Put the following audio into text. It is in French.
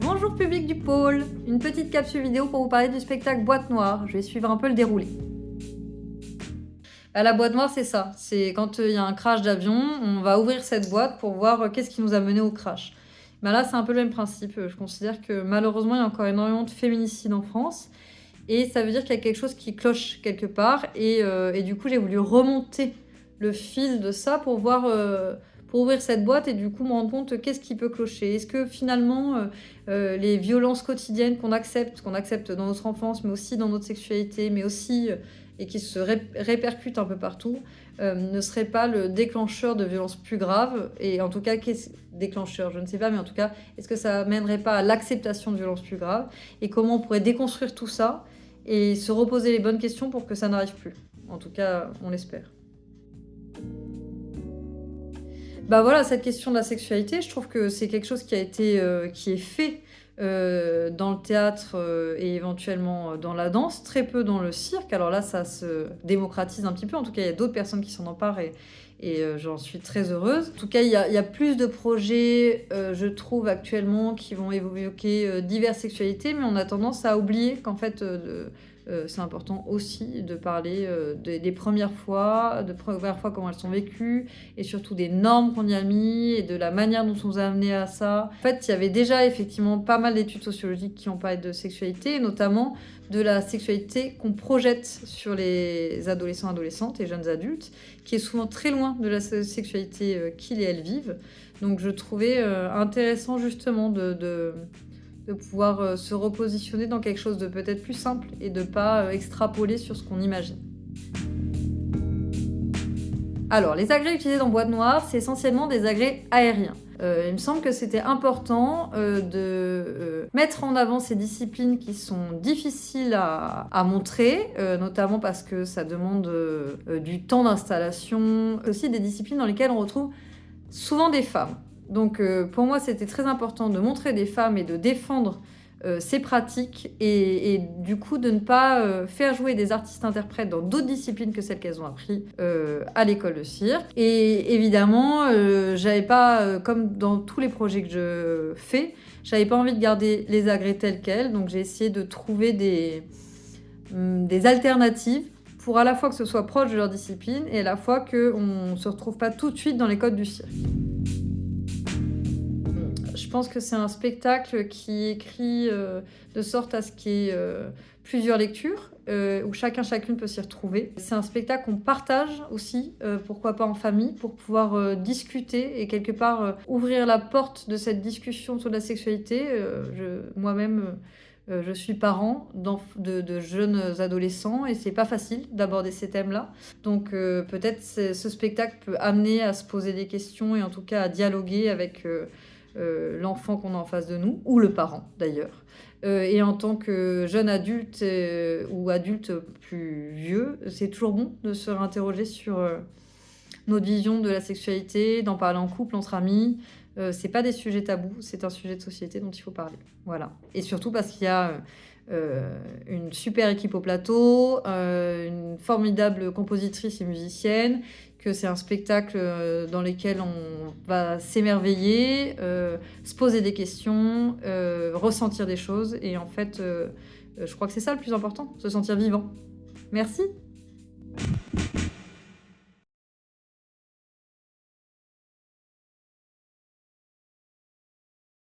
Bonjour public du pôle, une petite capsule vidéo pour vous parler du spectacle Boîte Noire. Je vais suivre un peu le déroulé. La boîte noire, c'est ça. C'est quand il y a un crash d'avion, on va ouvrir cette boîte pour voir qu'est-ce qui nous a mené au crash. Là, c'est un peu le même principe. Je considère que malheureusement, il y a encore énormément de féminicides en France. Et ça veut dire qu'il y a quelque chose qui cloche quelque part. Et du coup, j'ai voulu remonter le fil de ça pour voir, pour ouvrir cette boîte et du coup me rendre compte qu'est-ce qui peut clocher. Est-ce que finalement, les violences quotidiennes qu'on accepte dans notre enfance, mais aussi dans notre sexualité, mais aussi et qui se répercutent un peu partout, ne seraient pas le déclencheur de violences plus graves? Et en tout cas, qu'est-ce déclencheur? Je ne sais pas, mais en tout cas, est-ce que ça mènerait pas à l'acceptation de violences plus graves? Et comment on pourrait déconstruire tout ça et se reposer les bonnes questions pour que ça n'arrive plus? En tout cas, on l'espère. Voilà, cette question de la sexualité, je trouve que c'est quelque chose qui a été, qui est fait dans le théâtre et éventuellement dans la danse, très peu dans le cirque. Alors là, ça se démocratise un petit peu. En tout cas, il y a d'autres personnes qui s'en emparent et j'en suis très heureuse. En tout cas, il y a plus de projets, je trouve, actuellement, qui vont évoquer diverses sexualités, mais on a tendance à oublier qu'en fait, c'est important aussi de parler des premières fois, comment elles sont vécues, et surtout des normes qu'on y a mis, et de la manière dont on nous a amené à ça. En fait, il y avait déjà effectivement pas mal d'études sociologiques qui ont parlé de sexualité, et notamment de la sexualité qu'on projette sur les adolescents, adolescentes et jeunes adultes, qui est souvent très loin de la sexualité qu'ils et elles vivent. Donc je trouvais intéressant justement de pouvoir se repositionner dans quelque chose de peut-être plus simple et de pas extrapoler sur ce qu'on imagine. Alors, les agrès utilisés dans Boîte Noire, c'est essentiellement des agrès aériens. Il me semble que c'était important de mettre en avant ces disciplines qui sont difficiles à montrer, notamment parce que ça demande du temps d'installation, aussi des disciplines dans lesquelles on retrouve souvent des femmes. Donc pour moi, c'était très important de montrer des femmes et de défendre ces pratiques et du coup de ne pas faire jouer des artistes-interprètes dans d'autres disciplines que celles qu'elles ont appris à l'école de cirque. Et évidemment, j'avais pas, comme dans tous les projets que je fais, j'avais pas envie de garder les agrès tels quels, donc j'ai essayé de trouver des alternatives pour à la fois que ce soit proche de leur discipline et à la fois qu'on ne se retrouve pas tout de suite dans les codes du cirque. Je pense que c'est un spectacle qui écrit de sorte à ce qu'il y ait plusieurs lectures, où chacune peut s'y retrouver. C'est un spectacle qu'on partage aussi, pourquoi pas en famille, pour pouvoir discuter et quelque part ouvrir la porte de cette discussion sur la sexualité. Moi-même, je suis parent de jeunes adolescents et c'est pas facile d'aborder ces thèmes-là. Donc peut-être ce spectacle peut amener à se poser des questions et en tout cas à dialoguer avec l'enfant qu'on a en face de nous, ou le parent d'ailleurs. Et en tant que jeune adulte ou adulte plus vieux, c'est toujours bon de se réinterroger sur notre vision de la sexualité, d'en parler en couple, entre amis. C'est pas des sujets tabous, c'est un sujet de société dont il faut parler. Voilà. Et surtout parce qu'il y a une super équipe au plateau, une formidable compositrice et musicienne, que c'est un spectacle dans lequel on va s'émerveiller, se poser des questions, ressentir des choses. Et en fait, je crois que c'est ça le plus important, se sentir vivant. Merci.